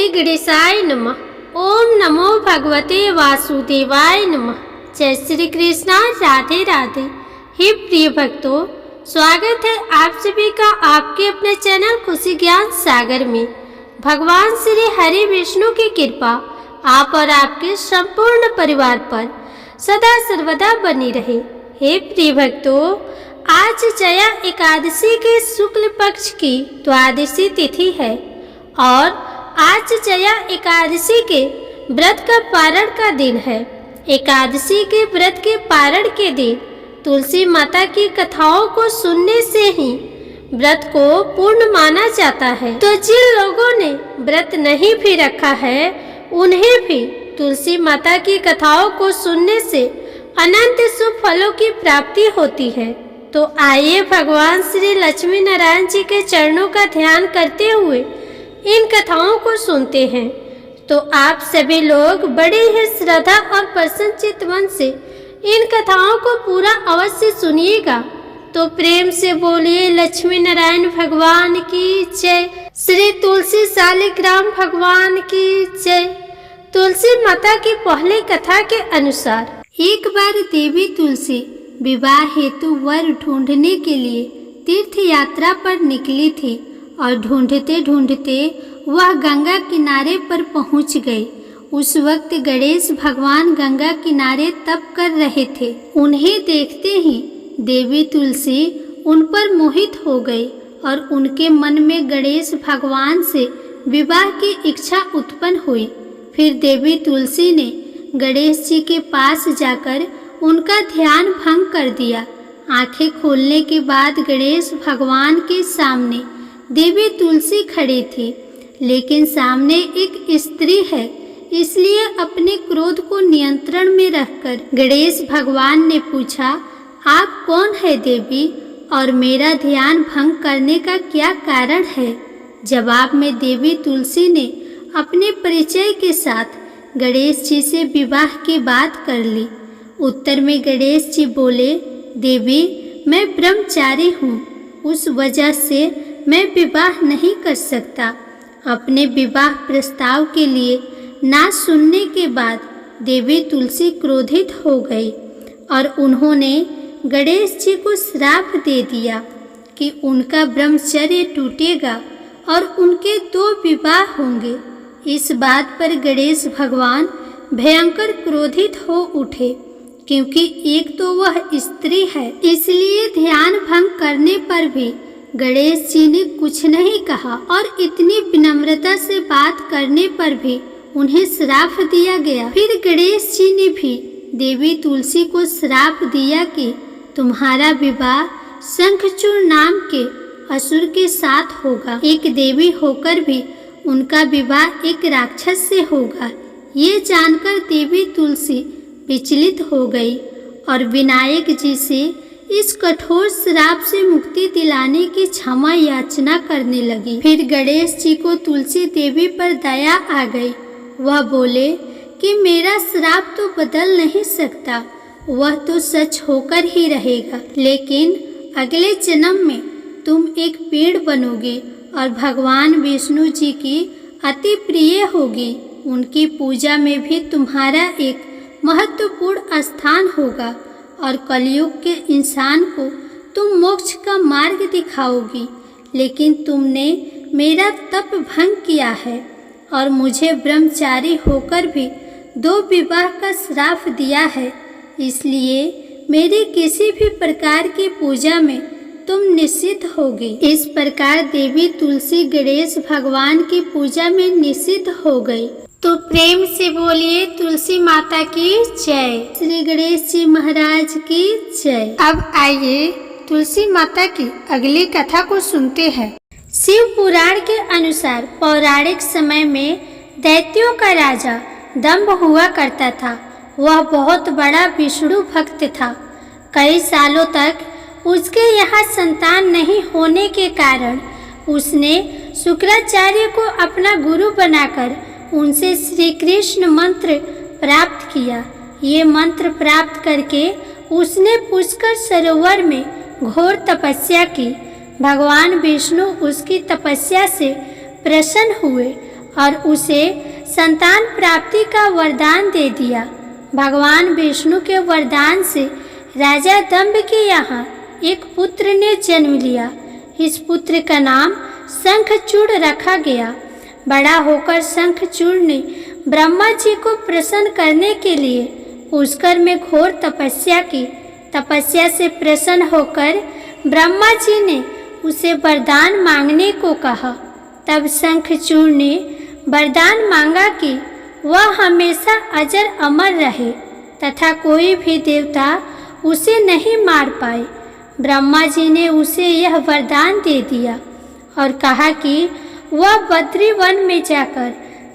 श्री गणेशाय नमः। ओम नमो भगवते वासुदेवाय नमः। जय श्री कृष्णा, राधे राधे। हे प्रिय भक्तों, स्वागत है आप सभी का आपके अपने चैनल खुशी ज्ञान सागर में। भगवान श्री हरि विष्णु की कृपा आप और आपके संपूर्ण परिवार पर सदा सर्वदा बनी रहे। हे प्रिय भक्तों, आज जया एकादशी के शुक्ल पक्ष की द्वादशी तिथि है और आज जया एकादशी के व्रत का पारण का दिन है। एकादशी के व्रत के पारण के दिन तुलसी माता की कथाओं को सुनने से ही व्रत को पूर्ण माना जाता है। तो जिन लोगों ने व्रत नहीं भी रखा है उन्हें भी तुलसी माता की कथाओं को सुनने से अनंत शुभ फलों की प्राप्ति होती है। तो आइए भगवान श्री लक्ष्मी नारायण जी के चरणों का ध्यान करते हुए इन कथाओं को सुनते हैं। तो आप सभी लोग बड़े ही श्रद्धा और प्रसन्नचित्त मन से इन कथाओं को पूरा अवश्य सुनिएगा। तो प्रेम से बोलिए लक्ष्मी नारायण भगवान की जय, श्री तुलसी शालिग्राम भगवान की जय। तुलसी माता की पहली कथा के अनुसार एक बार देवी तुलसी विवाह हेतु वर ढूंढने के लिए तीर्थ यात्रा पर निकली थी और ढूंढते ढूंढते वह गंगा किनारे पर पहुंच गई। उस वक्त गणेश भगवान गंगा किनारे तप कर रहे थे। उन्हें देखते ही देवी तुलसी उन पर मोहित हो गई और उनके मन में गणेश भगवान से विवाह की इच्छा उत्पन्न हुई। फिर देवी तुलसी ने गणेश जी के पास जाकर उनका ध्यान भंग कर दिया। आंखें खोलने के बाद गणेश भगवान के सामने देवी तुलसी खड़ी थी, लेकिन सामने एक स्त्री है, इसलिए अपने क्रोध को नियंत्रण में रखकर गणेश भगवान ने पूछा, आप कौन है देवी और मेरा ध्यान भंग करने का क्या कारण है? जवाब में देवी तुलसी ने अपने परिचय के साथ गणेश जी से विवाह की बात कर ली। उत्तर में गणेश जी बोले, देवी मैं ब्रह्मचारी हूँ, उस वजह से मैं विवाह नहीं कर सकता। अपने विवाह प्रस्ताव के लिए ना सुनने के बाद देवी तुलसी क्रोधित हो गई और उन्होंने गणेश जी को श्राप दे दिया कि उनका ब्रह्मचर्य टूटेगा और उनके 2 विवाह होंगे। इस बात पर गणेश भगवान भयंकर क्रोधित हो उठे, क्योंकि एक तो वह स्त्री है, इसलिए ध्यान भंग करने पर भी गणेश जी ने कुछ नहीं कहा और इतनी विनम्रता से बात करने पर भी उन्हें श्राप दिया गया। फिर गणेश जी ने भी देवी तुलसी को श्राप दिया कि तुम्हारा विवाह शंखचूड़ नाम के असुर के साथ होगा। एक देवी होकर भी उनका विवाह एक राक्षस से होगा। ये जानकर देवी तुलसी विचलित हो गई और विनायक जी से इस कठोर श्राप से मुक्ति दिलाने की क्षमा याचना करने लगी। फिर गणेश जी को तुलसी देवी पर दया आ गई। वह बोले कि मेरा श्राप तो बदल नहीं सकता, वह तो सच होकर ही रहेगा, लेकिन अगले जन्म में तुम एक पेड़ बनोगे और भगवान विष्णु जी की अति प्रिय होगी। उनकी पूजा में भी तुम्हारा एक महत्वपूर्ण स्थान होगा और कलयुग के इंसान को तुम मोक्ष का मार्ग दिखाओगी। लेकिन तुमने मेरा तप भंग किया है और मुझे ब्रह्मचारी होकर भी 2 विवाह का श्राप दिया है, इसलिए मेरी किसी भी प्रकार की पूजा में तुम निषिद्ध होगी। इस प्रकार देवी तुलसी गणेश भगवान की पूजा में निषिद्ध हो गई। तो प्रेम से बोलिए तुलसी माता की जय, श्री गणेश जी महाराज की जय। अब आइए तुलसी माता की अगली कथा को सुनते हैं। शिव पुराण के अनुसार पौराणिक समय में दैत्यों का राजा दंभ हुआ करता था। वह बहुत बड़ा विष्णु भक्त था। कई सालों तक उसके यहाँ संतान नहीं होने के कारण उसने शुक्राचार्य को अपना गुरु बनाकर उनसे श्री कृष्ण मंत्र प्राप्त किया। ये मंत्र प्राप्त करके उसने पुष्कर सरोवर में घोर तपस्या की। भगवान विष्णु उसकी तपस्या से प्रसन्न हुए और उसे संतान प्राप्ति का वरदान दे दिया। भगवान विष्णु के वरदान से राजा दंभ के यहाँ एक पुत्र ने जन्म लिया। इस पुत्र का नाम शंखचूड़ रखा गया। बड़ा होकर शंखचूड़ ने ब्रह्मा जी को प्रसन्न करने के लिए पुष्कर में घोर तपस्या की। तपस्या से प्रसन्न होकर ब्रह्मा जी ने उसे वरदान मांगने को कहा। तब शंखचूड़ ने वरदान मांगा कि वह हमेशा अजर अमर रहे तथा कोई भी देवता उसे नहीं मार पाए। ब्रह्मा जी ने उसे यह वरदान दे दिया और कहा कि वह बद्री वन में जाकर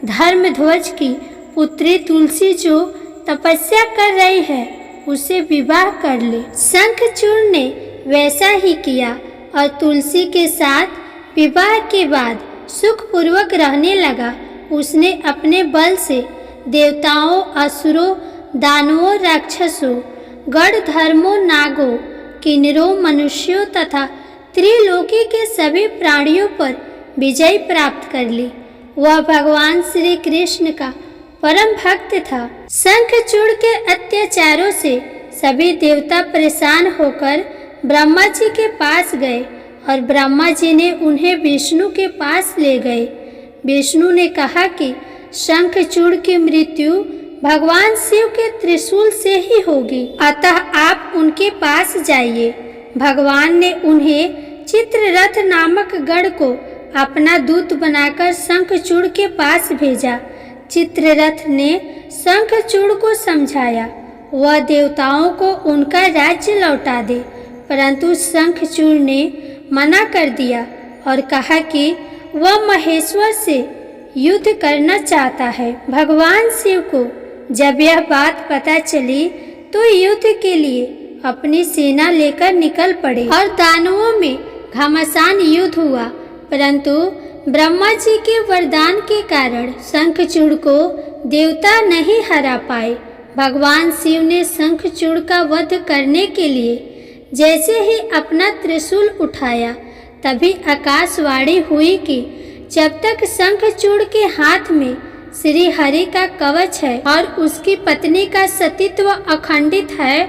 धर्मध्वज की पुत्री तुलसी जो तपस्या कर रही है उसे विवाह कर ले। शंखचूड़ ने वैसा ही किया और तुलसी के साथ विवाह के बाद सुखपूर्वक रहने लगा। उसने अपने बल से देवताओं, असुरों, दानवों, राक्षसों, गण धर्मों, नागों, किन्नरों, मनुष्यों तथा त्रिलोकी के सभी प्राणियों पर विजय प्राप्त कर ली। वह भगवान श्री कृष्ण का परम भक्त था। शंखचूड़ के अत्याचारों से सभी देवता परेशान होकर ब्रह्मा जी के पास गए और ब्रह्मा जी ने उन्हें विष्णु के पास ले गए। विष्णु ने कहा कि शंखचूड़ की मृत्यु भगवान शिव के त्रिशूल से ही होगी, अतः आप उनके पास जाइए। भगवान ने उन्हें चित्ररथ नामक गण को अपना दूत बनाकर शंखचूड़ के पास भेजा। चित्ररथ ने शंखचूड़ को समझाया वह देवताओं को उनका राज्य लौटा दे, परंतु शंखचूड़ ने मना कर दिया और कहा कि वह महेश्वर से युद्ध करना चाहता है। भगवान शिव को जब यह बात पता चली तो युद्ध के लिए अपनी सेना लेकर निकल पड़े और दानवों में घमासान युद्ध हुआ, परंतु ब्रह्मा जी के वरदान के कारण शंखचूड़ को देवता नहीं हरा पाए। भगवान शिव ने शंखचूड़ का वध करने के लिए जैसे ही अपना त्रिशूल उठाया तभी आकाशवाणी हुई कि जब तक शंखचूड़ के हाथ में श्री हरि का कवच है और उसकी पत्नी का सतीत्व अखंडित है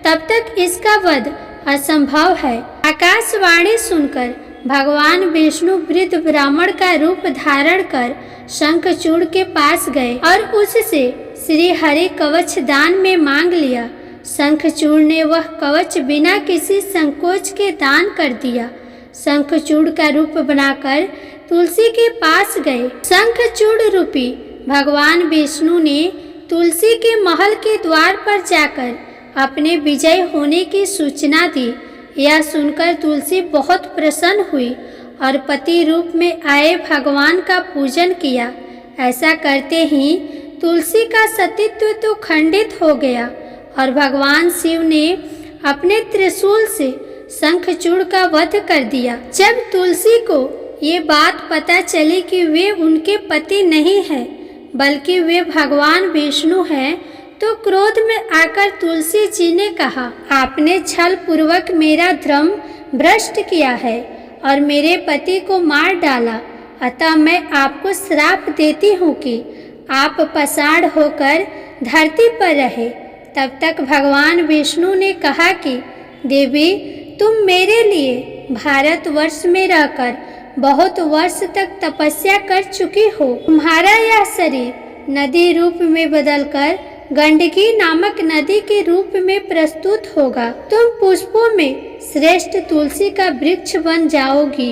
तब तक इसका वध असंभव है। आकाशवाणी सुनकर भगवान विष्णु वृद्ध ब्राह्मण का रूप धारण कर शंखचूड़ के पास गए और उससे श्री हरि कवच दान में मांग लिया। शंखचूड़ ने वह कवच बिना किसी संकोच के दान कर दिया। शंखचूड़ का रूप बनाकर तुलसी के पास गए। शंखचूड़ रूपी भगवान विष्णु ने तुलसी के महल के द्वार पर जाकर अपने विजय होने की सूचना दी। यह सुनकर तुलसी बहुत प्रसन्न हुई और पति रूप में आए भगवान का पूजन किया। ऐसा करते ही तुलसी का सतीत्व तो खंडित हो गया और भगवान शिव ने अपने त्रिशूल से शंखचूड़ का वध कर दिया। जब तुलसी को ये बात पता चली कि वे उनके पति नहीं हैं बल्कि वे भगवान विष्णु हैं, तो क्रोध में आकर तुलसी जी ने कहा, आपने छल पूर्वक मेरा धर्म भ्रष्ट किया है और मेरे पति को मार डाला, अतः मैं आपको श्राप देती हूँ कि आप पसाड़ होकर धरती पर रहे। तब तक भगवान विष्णु ने कहा कि देवी, तुम मेरे लिए भारतवर्ष में रहकर बहुत वर्ष तक तपस्या कर चुकी हो। तुम्हारा यह शरीर नदी रूप में बदलकर गंडकी नामक नदी के रूप में प्रस्तुत होगा। तुम पुष्पों में श्रेष्ठ तुलसी का वृक्ष बन जाओगी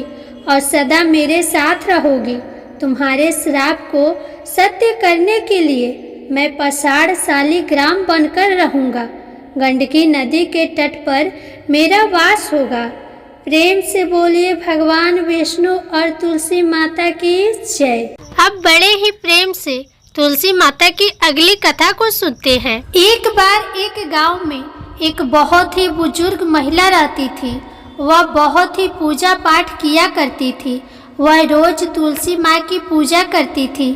और सदा मेरे साथ रहोगी। तुम्हारे श्राप को सत्य करने के लिए मैं पसाड़ शालिग्राम बनकर रहूंगा। गंडकी नदी के तट पर मेरा वास होगा। प्रेम से बोलिए भगवान विष्णु और तुलसी माता की जय। अब बड़े ही प्रेम से तुलसी माता की अगली कथा को सुनते हैं। एक बार एक गांव में एक बहुत ही बुजुर्ग महिला रहती थी। वह बहुत ही पूजा पाठ किया करती थी। वह रोज तुलसी माँ की पूजा करती थी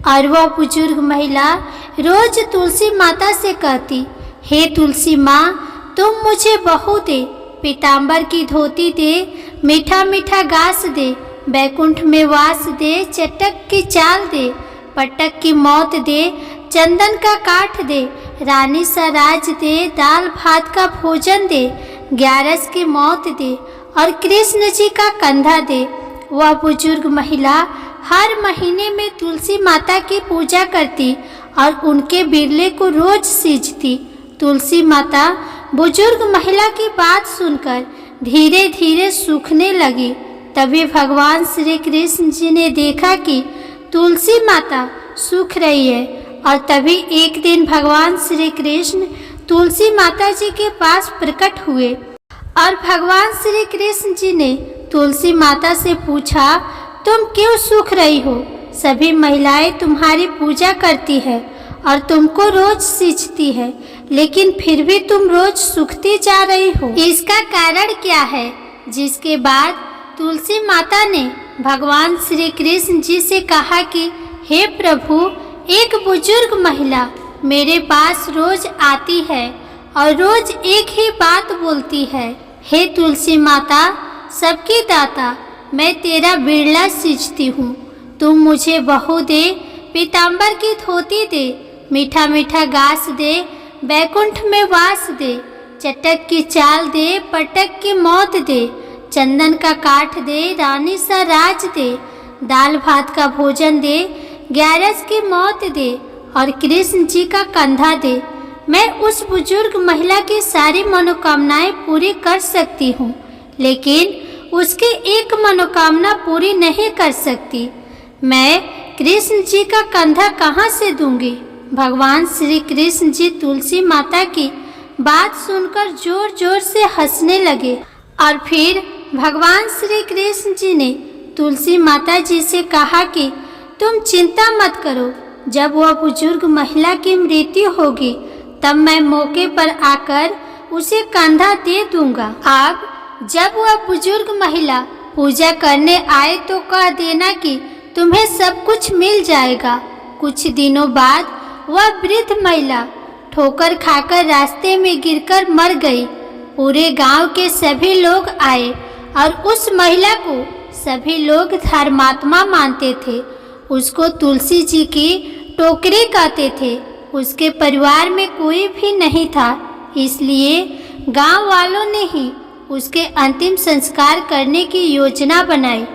और वह बुजुर्ग महिला रोज तुलसी माता से कहती, हे तुलसी माँ, तुम मुझे बहू दे, पीताम्बर की धोती दे, मीठा मीठा घास दे, बैकुंठ में वास दे, चटक की चाल दे, पटक की मौत दे, चंदन का काठ दे, रानी सा राज दे, दाल भात का भोजन दे, ग्यारस की मौत दे और कृष्ण जी का कंधा दे। वह बुजुर्ग महिला हर महीने में तुलसी माता की पूजा करती और उनके बिरले को रोज सींचती। तुलसी माता बुजुर्ग महिला की बात सुनकर धीरे धीरे सूखने लगी। तभी भगवान श्री कृष्ण जी ने देखा कि तुलसी माता सूख रही है और तभी एक दिन भगवान श्री कृष्ण तुलसी माता जी के पास प्रकट हुए और भगवान श्री कृष्ण जी ने तुलसी माता से पूछा, तुम क्यों सूख रही हो? सभी महिलाएं तुम्हारी पूजा करती है और तुमको रोज सींचती है, लेकिन फिर भी तुम रोज सूखती जा रही हो। इसका कारण क्या है? जिसके बाद तुलसी माता ने भगवान श्री कृष्ण जी से कहा कि हे प्रभु, एक बुजुर्ग महिला मेरे पास रोज आती है और रोज एक ही बात बोलती है, हे तुलसी माता, सबकी दाता, मैं तेरा बिरला सींचती हूँ, तुम मुझे बहू दे, पीताम्बर की धोती दे, मीठा मीठा घास दे, बैकुंठ में वास दे, चटक की चाल दे, पटक की मौत दे, चंदन का काठ दे, रानी सा राज दे, दाल भात का भोजन दे, ग्यारस की मौत दे और कृष्ण जी का कंधा दे। मैं उस बुजुर्ग महिला की सारी मनोकामनाएं पूरी कर सकती हूँ, लेकिन उसकी एक मनोकामना पूरी नहीं कर सकती। मैं कृष्ण जी का कंधा कहाँ से दूंगी? भगवान श्री कृष्ण जी तुलसी माता की बात सुनकर जोर जोर से हंसने लगे और फिर भगवान श्री कृष्ण जी ने तुलसी माता जी से कहा कि तुम चिंता मत करो, जब वह बुजुर्ग महिला की मृत्यु होगी तब मैं मौके पर आकर उसे कंधा दे दूंगा। अब जब वह बुजुर्ग महिला पूजा करने आए तो कह देना कि तुम्हें सब कुछ मिल जाएगा। कुछ दिनों बाद वह वृद्ध महिला ठोकर खाकर रास्ते में गिरकर मर गई। पूरे गांव के सभी लोग आए और उस महिला को सभी लोग धर्मात्मा मानते थे। उसको तुलसी जी की टोकरी कहते थे। उसके परिवार में कोई भी नहीं था, इसलिए गांव वालों ने ही उसके अंतिम संस्कार करने की योजना बनाई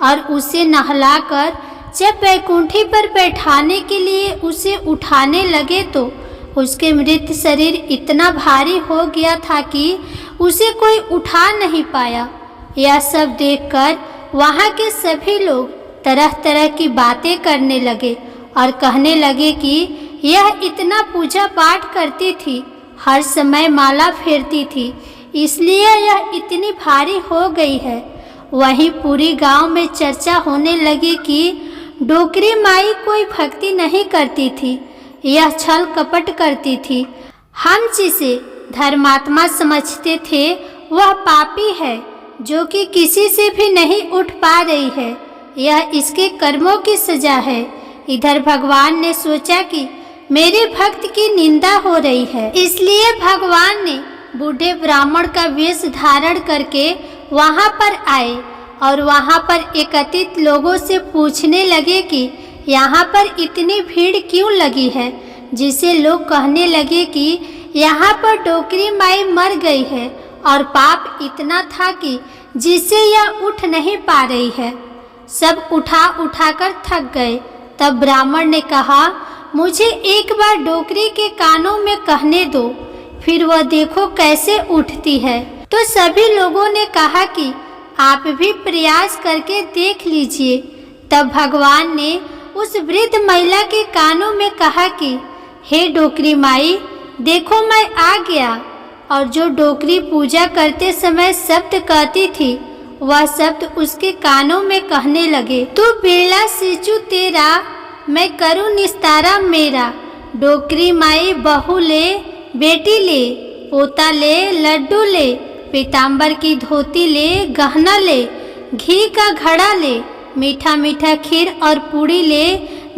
और उसे नहलाकर जब वैकुंठी पर बैठाने के लिए उसे उठाने लगे तो उसके मृत शरीर इतना भारी हो गया था कि उसे कोई उठा नहीं पाया। यह सब देखकर वहाँ के सभी लोग तरह तरह की बातें करने लगे और कहने लगे कि यह इतना पूजा पाठ करती थी, हर समय माला फेरती थी, इसलिए यह इतनी भारी हो गई है। वहीं पूरी गांव में चर्चा होने लगी कि डोकरी माई कोई भक्ति नहीं करती थी, यह छल कपट करती थी। हम जिसे धर्मात्मा समझते थे वह पापी है, जो कि किसी से भी नहीं उठ पा रही है। यह इसके कर्मों की सजा है। इधर भगवान ने सोचा कि मेरे भक्त की निंदा हो रही है, इसलिए भगवान ने बूढ़े ब्राह्मण का वेश धारण करके वहाँ पर आए और वहाँ पर एकत्रित लोगों से पूछने लगे कि यहाँ पर इतनी भीड़ क्यों लगी है, जिसे लोग कहने लगे कि यहाँ पर डोकरी माई मर गई है और पाप इतना था कि जिससे यह उठ नहीं पा रही है। सब उठा उठाकर थक गए। तब ब्राह्मण ने कहा, मुझे एक बार डोकरी के कानों में कहने दो, फिर वह देखो कैसे उठती है। तो सभी लोगों ने कहा कि आप भी प्रयास करके देख लीजिए। तब भगवान ने उस वृद्ध महिला के कानों में कहा कि हे डोकरी माई, देखो मैं आ गया। और जो डोकरी पूजा करते समय शब्द कहती थी वह शब्द उसके कानों में कहने लगे, तू बिरला सींचू तेरा, मैं करूँ निस्तारा मेरा। डोकरी माई बहू ले, बेटी ले, पोता ले, लड्डू ले, पीताम्बर की धोती ले, गहना ले, घी का घड़ा ले, मीठा मीठा खीर और पूड़ी ले,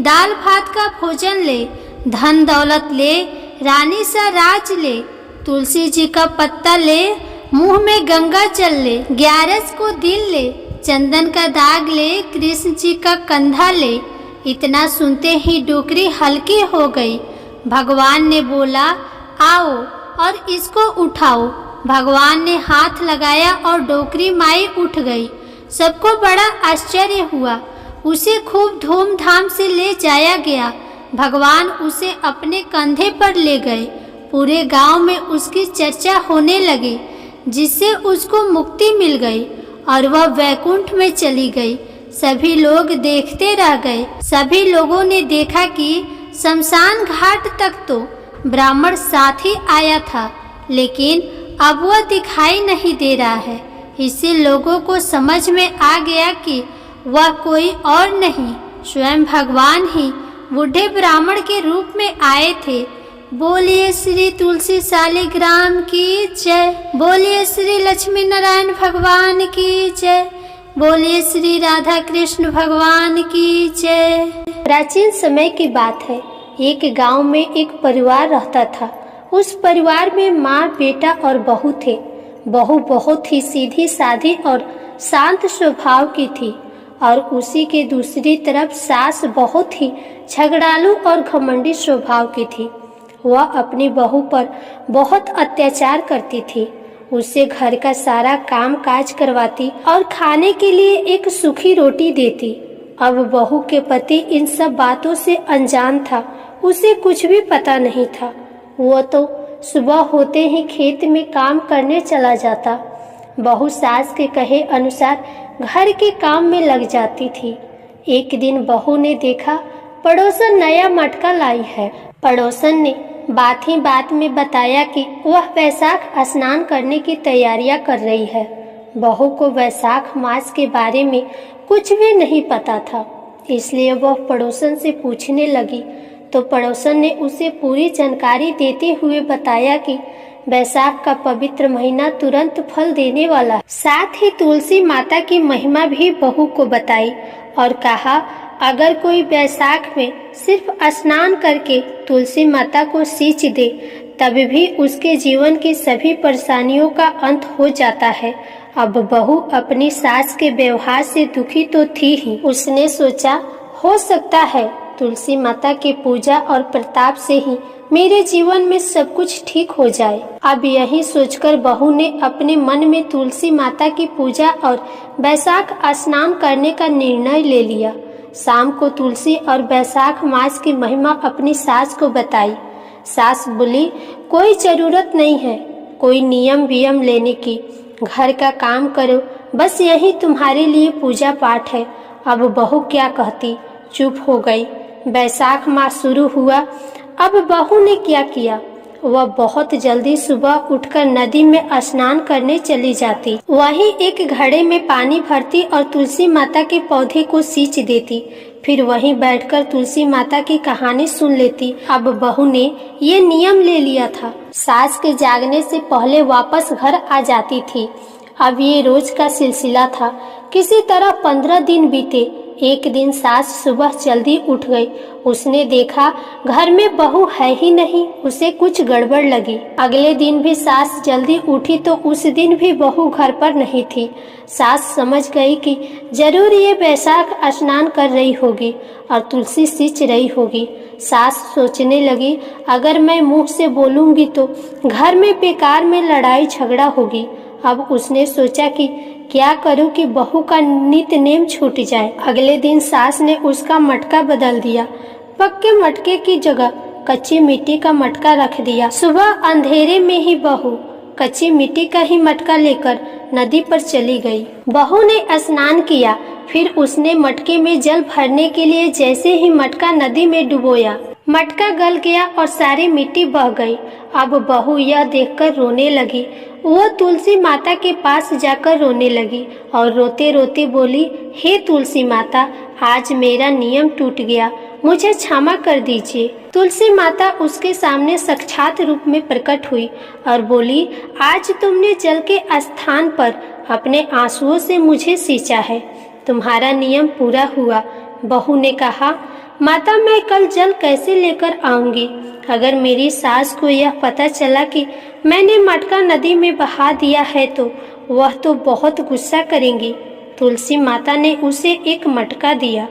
दाल भात का भोजन ले, धन दौलत ले, रानी सा राज ले, तुलसी जी का पत्ता ले, मुंह में गंगा जल ले, ग्यारस को दिल ले, चंदन का दाग ले, कृष्ण जी का कंधा ले। इतना सुनते ही डोकरी हल्की हो गई। भगवान ने बोला, आओ और इसको उठाओ। भगवान ने हाथ लगाया और डोकरी माई उठ गई। सबको बड़ा आश्चर्य हुआ। उसे खूब धूमधाम से ले जाया गया। भगवान उसे अपने कंधे पर ले गए। पूरे गांव में उसकी चर्चा होने लगी, जिससे उसको मुक्ति मिल गई और वह वैकुंठ में चली गई। सभी लोग देखते रह गए। सभी लोगों ने देखा कि शमशान घाट तक तो ब्राह्मण साथ ही आया था, लेकिन अब वह दिखाई नहीं दे रहा है। इससे लोगों को समझ में आ गया कि वह कोई और नहीं, स्वयं भगवान ही बूढ़े ब्राह्मण के रूप में आए थे। बोलिए श्री तुलसी शालिग्राम की जय। बोलिए श्री लक्ष्मी नारायण भगवान की जय। बोलिए श्री राधा कृष्ण भगवान की जय। प्राचीन समय की बात है। एक गांव में एक परिवार रहता था। उस परिवार में माँ, बेटा और बहू थे। बहू बहुत ही सीधी साधी और शांत स्वभाव की थी और उसी के दूसरी तरफ सास बहुत ही झगड़ालू और घमंडी स्वभाव की थी। वह अपनी बहू पर बहुत अत्याचार करती थी। उससे घर का सारा काम काज करवाती और खाने के लिए एक सूखी रोटी देती। अब बहू के पति इन सब बातों से अनजान था। उसे कुछ भी पता नहीं था। वो तो सुबह होते ही खेत में काम करने चला जाता। बहू सास के कहे अनुसार घर के काम में लग जाती थी। एक दिन बहू ने देखा पड़ोसन नया मटका लाई है। पड़ोसन ने बात ही बात में बताया कि वह वैशाख स्नान करने की तैयारियां कर रही है। बहू को वैशाख मास के बारे में कुछ भी नहीं पता था, इसलिए वह पड़ोसन से पूछने लगी तो पड़ोसन ने उसे पूरी जानकारी देते हुए बताया कि वैशाख का पवित्र महीना तुरंत फल देने वाला है। साथ ही तुलसी माता की महिमा भी बहू को बताई और कहा, अगर कोई वैशाख में सिर्फ स्नान करके तुलसी माता को सींच दे तब भी उसके जीवन की सभी परेशानियों का अंत हो जाता है। अब बहू अपनी सास के व्यवहार से दुखी तो थी ही। उसने सोचा, हो सकता है तुलसी माता की पूजा और प्रताप से ही मेरे जीवन में सब कुछ ठीक हो जाए। अब यही सोचकर बहू ने अपने मन में तुलसी माता की पूजा और वैशाख स्नान करने का निर्णय ले लिया। शाम को तुलसी और वैशाख मास की महिमा अपनी सास को बताई। सास बोली, कोई जरूरत नहीं है कोई नियम वियम लेने की, घर का काम करो, बस यही तुम्हारे लिए पूजा पाठ है। अब बहू क्या कहती, चुप हो गई। वैशाख मास शुरू हुआ। अब बहू ने क्या किया, वह बहुत जल्दी सुबह उठकर नदी में स्नान करने चली जाती। वहीं एक घड़े में पानी भरती और तुलसी माता के पौधे को सींच देती। फिर वहीं बैठकर तुलसी माता की कहानी सुन लेती। अब बहू ने ये नियम ले लिया था, सास के जागने से पहले वापस घर आ जाती थी। अब ये रोज का सिलसिला था। किसी तरह 15 दिन बीते। एक दिन सास सुबह जल्दी उठ गई। उसने देखा घर में बहू है ही नहीं। उसे कुछ गड़बड़ लगी। अगले दिन भी सास जल्दी उठी तो उस दिन भी बहू घर पर नहीं थी। सास समझ गई कि जरूर ये वैशाख स्नान कर रही होगी और तुलसी सींच रही होगी। सास सोचने लगी, अगर मैं मुंह से बोलूंगी तो घर में बेकार में लड़ाई झगड़ा होगी। अब उसने सोचा कि क्या करूं कि बहू का नित्य नेम छूट जाए। अगले दिन सास ने उसका मटका बदल दिया। पक्के मटके की जगह कच्ची मिट्टी का मटका रख दिया। सुबह अंधेरे में ही बहू कच्ची मिट्टी का ही मटका लेकर नदी पर चली गई। बहू ने स्नान किया। फिर उसने मटके में जल भरने के लिए जैसे ही मटका नदी में डुबोया, मटका गल गया और सारी मिट्टी बह गई। अब बहू यह देखकर रोने लगी। वो तुलसी माता के पास जाकर रोने लगी और रोते रोते बोली, हे तुलसी माता, आज मेरा नियम टूट गया, मुझे क्षमा कर दीजिए। तुलसी माता उसके सामने साक्षात रूप में प्रकट हुई और बोली, आज तुमने जल के स्थान पर अपने आंसुओं से मुझे सींचा है, तुम्हारा नियम पूरा हुआ। बहू ने कहा, माता, मैं कल जल कैसे लेकर आऊंगी? अगर मेरी सास को यह पता चला कि मैंने मटका नदी में बहा दिया है तो वह तो बहुत गुस्सा करेंगी। तुलसी माता ने उसे एक मटका दिया,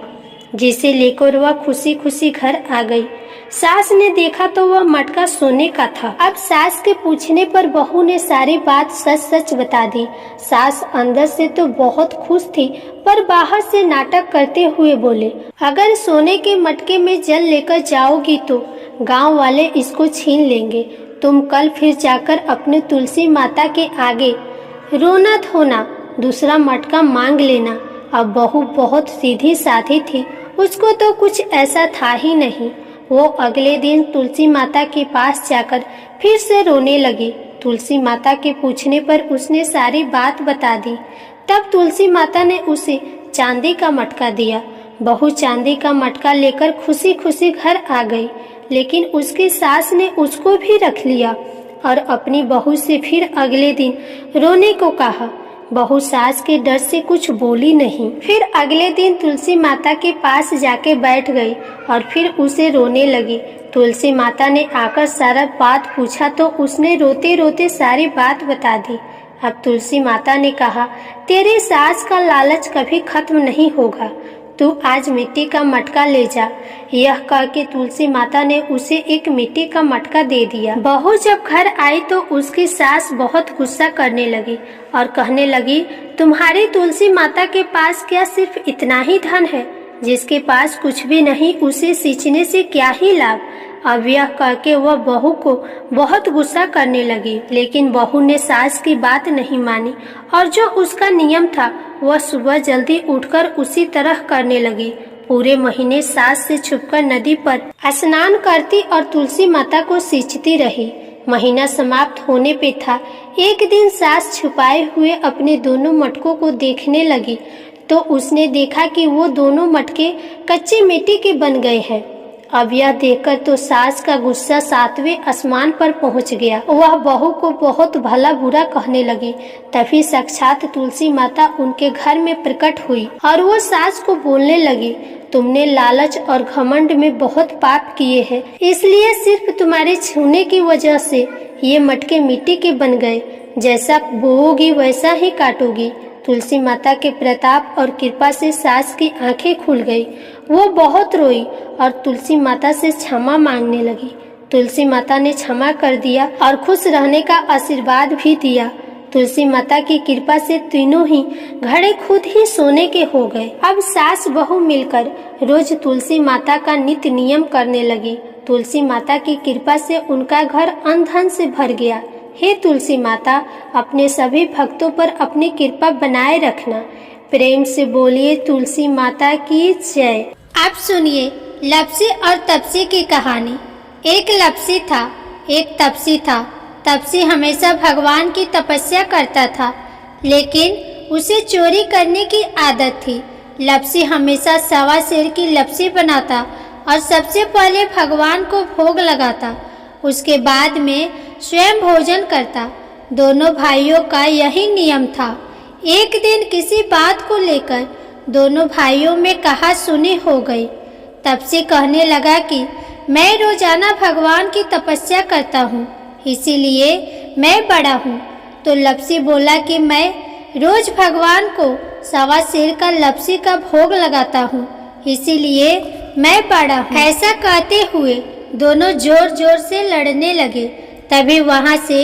जिसे लेकर वह खुशी खुशी घर आ गई। सास ने देखा तो वह मटका सोने का था। अब सास के पूछने पर बहू ने सारी बात सच सच बता दी। सास अंदर से तो बहुत खुश थी, पर बाहर से नाटक करते हुए बोले, अगर सोने के मटके में जल लेकर जाओगी तो गांव वाले इसको छीन लेंगे। तुम कल फिर जाकर अपने तुलसी माता के आगे रोना धोना, दूसरा मटका मांग लेना। अब बहू बहुत सीधी साधी थी, उसको तो कुछ ऐसा था ही नहीं। वो अगले दिन तुलसी माता के पास जाकर फिर से रोने लगी। तुलसी माता के पूछने पर उसने सारी बात बता दी। तब तुलसी माता ने उसे चांदी का मटका दिया। बहू चांदी का मटका लेकर खुशी खुशी घर आ गई, लेकिन उसकी सास ने उसको भी रख लिया और अपनी बहू से फिर अगले दिन रोने को कहा। बहू सास के डर से कुछ बोली नहीं। फिर अगले दिन तुलसी माता के पास जाके बैठ गई और फिर उसे रोने लगी। तुलसी माता ने आकर सारा बात पूछा तो उसने रोते रोते सारी बात बता दी। अब तुलसी माता ने कहा, तेरे सास का लालच कभी खत्म नहीं होगा, तू आज मिट्टी का मटका ले जा। यह कह के तुलसी माता ने उसे एक मिट्टी का मटका दे दिया। बहू जब घर आई तो उसकी सास बहुत गुस्सा करने लगी और कहने लगी, तुम्हारी तुलसी माता के पास क्या सिर्फ इतना ही धन है? जिसके पास कुछ भी नहीं उसे सींचने से क्या ही लाभ? अब यह कह के वह बहू को बहुत गुस्सा करने लगी, लेकिन बहू ने सास की बात नहीं मानी और जो उसका नियम था वह सुबह जल्दी उठकर उसी तरह करने लगी। पूरे महीने सास से छुपकर नदी पर स्नान करती और तुलसी माता को सींचती रही। महीना समाप्त होने पे था। एक दिन सास छुपाए हुए अपने दोनों मटकों को देखने लगी तो उसने देखा कि वो दोनों मटके कच्ची मिट्टी के बन गए हैं। अब यह देखकर तो सास का गुस्सा 7वें आसमान पर पहुंच गया। वह बहू को बहुत भला बुरा कहने लगी। तभी साक्षात तुलसी माता उनके घर में प्रकट हुई और वो सास को बोलने लगी, तुमने लालच और घमंड में बहुत पाप किए हैं, इसलिए सिर्फ तुम्हारे छूने की वजह से ये मटके मिट्टी के बन गए। जैसा बोओगी वैसा ही काटोगी। तुलसी माता के प्रताप और कृपा से सास की आंखें खुल गई। वो बहुत रोई और तुलसी माता से क्षमा मांगने लगी। तुलसी माता ने क्षमा कर दिया और खुश रहने का आशीर्वाद भी दिया। तुलसी माता की कृपा से तीनों ही घड़े खुद ही सोने के हो गए। अब सास बहू मिलकर रोज तुलसी माता का नित्य नियम करने लगी। तुलसी माता की कृपा से उनका घर अन्न धन से भर गया। हे तुलसी माता, अपने सभी भक्तों पर अपनी कृपा बनाए रखना। प्रेम से बोलिए तुलसी माता की जय। आप सुनिए लपसी और तपसी की कहानी। एक लपसी था, एक तपसी था। तपसी हमेशा भगवान की तपस्या करता था, लेकिन उसे चोरी करने की आदत थी। लपसी हमेशा 1.25 सेर की लपसी बनाता और सबसे पहले भगवान को भोग लगाता, उसके बाद में स्वयं भोजन करता। दोनों भाइयों का यही नियम था। एक दिन किसी बात को लेकर दोनों भाइयों में कहा सुनी हो गई। तपसी कहने लगा कि मैं रोजाना भगवान की तपस्या करता हूँ, इसीलिए मैं बड़ा हूँ। तो लपसी बोला कि मैं रोज भगवान को 1.25 सेर का लपसी का भोग लगाता हूँ, इसीलिए मैं बड़ा हूँ। ऐसा कहते हुए दोनों जोर जोर से लड़ने लगे। तभी वहाँ से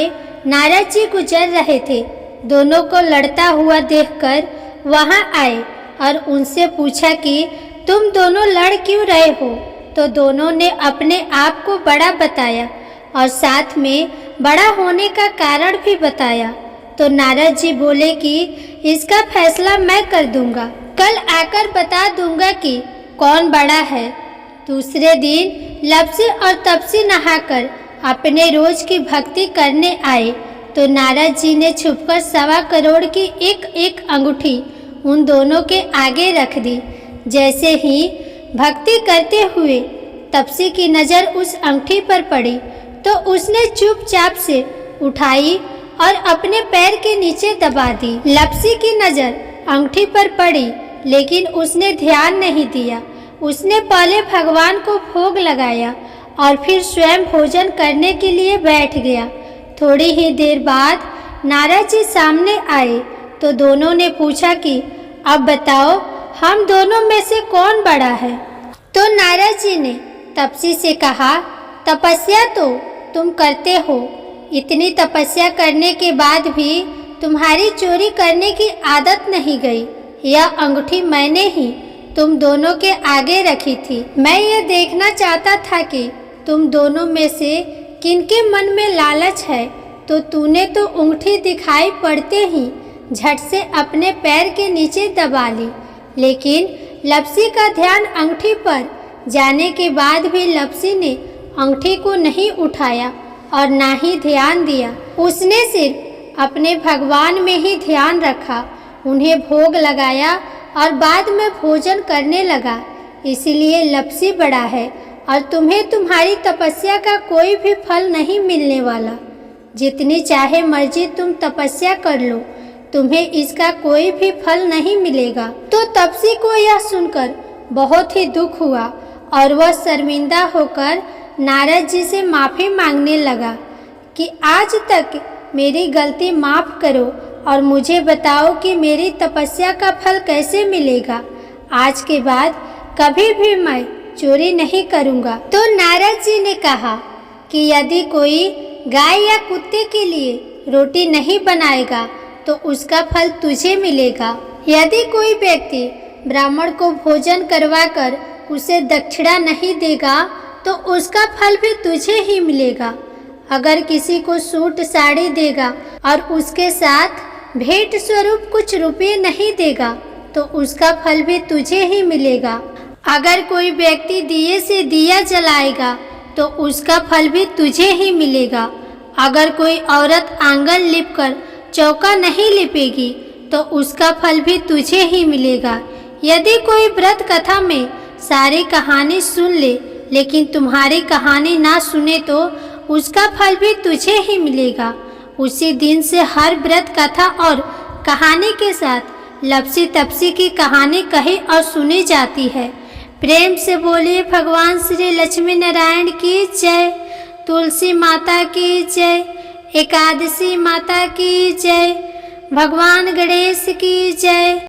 नारद जी गुजर रहे थे। दोनों को लड़ता हुआ देखकर वहाँ आए और उनसे पूछा कि तुम दोनों लड़ क्यों रहे हो? तो दोनों ने अपने आप को बड़ा बताया और साथ में बड़ा होने का कारण भी बताया। तो नारद जी बोले कि इसका फैसला मैं कर दूंगा, कल आकर बता दूंगा कि कौन बड़ा है। दूसरे दिन लपसी और तपसी नहाकर अपने रोज की भक्ति करने आए तो नारद जी ने छुपकर 1.25 करोड़ की एक एक अंगूठी उन दोनों के आगे रख दी। जैसे ही भक्ति करते हुए तपसी की नज़र उस अंगूठी पर पड़ी तो उसने चुपचाप से उठाई और अपने पैर के नीचे दबा दी। लपसी की नज़र अंगूठी पर पड़ी, लेकिन उसने ध्यान नहीं दिया। उसने पहले भगवान को भोग लगाया और फिर स्वयं भोजन करने के लिए बैठ गया। थोड़ी ही देर बाद नारद जी सामने आए तो दोनों ने पूछा कि अब बताओ हम दोनों में से कौन बड़ा है? तो नारद जी ने तपसी से कहा, तपस्या तो तुम करते हो, इतनी तपस्या करने के बाद भी तुम्हारी चोरी करने की आदत नहीं गई। यह अंगूठी मैंने ही तुम दोनों के आगे रखी थी। मैं ये देखना चाहता था कि तुम दोनों में से किनके मन में लालच है, तो तूने तो अंगूठी दिखाई पड़ते ही झट से अपने पैर के नीचे दबा ली। लेकिन लपसी का ध्यान अंगूठी पर जाने के बाद भी लपसी ने अंगूठी को नहीं उठाया और ना ही ध्यान दिया। उसने सिर्फ अपने भगवान में ही ध्यान रखा, उन्हें भोग लगाया और बाद में भोजन करने लगा। इसीलिए लपसी बड़ा है और तुम्हें तुम्हारी तपस्या का कोई भी फल नहीं मिलने वाला। जितनी चाहे मर्जी तुम तपस्या कर लो, तुम्हें इसका कोई भी फल नहीं मिलेगा। तो तपसी को यह सुनकर बहुत ही दुख हुआ और वह शर्मिंदा होकर नारद जी से माफ़ी मांगने लगा कि आज तक मेरी गलती माफ़ करो और मुझे बताओ कि मेरी तपस्या का फल कैसे मिलेगा। आज के बाद कभी भी मैं चोरी नहीं करूँगा। तो नारद जी ने कहा कि यदि कोई गाय या कुत्ते के लिए रोटी नहीं बनाएगा तो उसका फल तुझे मिलेगा। यदि कोई व्यक्ति ब्राह्मण को भोजन करवाकर उसे दक्षिणा नहीं देगा तो उसका फल भी तुझे ही मिलेगा। अगर किसी को सूट साड़ी देगा और उसके साथ भेंट स्वरूप कुछ रुपये नहीं देगा तो उसका फल भी तुझे ही मिलेगा। अगर कोई व्यक्ति दिए से दिया जलाएगा तो उसका फल भी तुझे ही मिलेगा। अगर कोई औरत आंगन लिपकर चौका नहीं लिपेगी तो उसका फल भी तुझे ही मिलेगा। यदि कोई व्रत कथा में सारी कहानी सुन ले लेकिन तुम्हारी कहानी ना सुने तो उसका फल भी तुझे ही मिलेगा। उसी दिन से हर व्रत कथा और कहानी के साथ लपसी तपसी की कहानी कही और सुनी जाती है। प्रेम से बोलिए भगवान श्री लक्ष्मी नारायण की जय, तुलसी माता की जय, एकादशी माता की जय, भगवान गणेश की जय।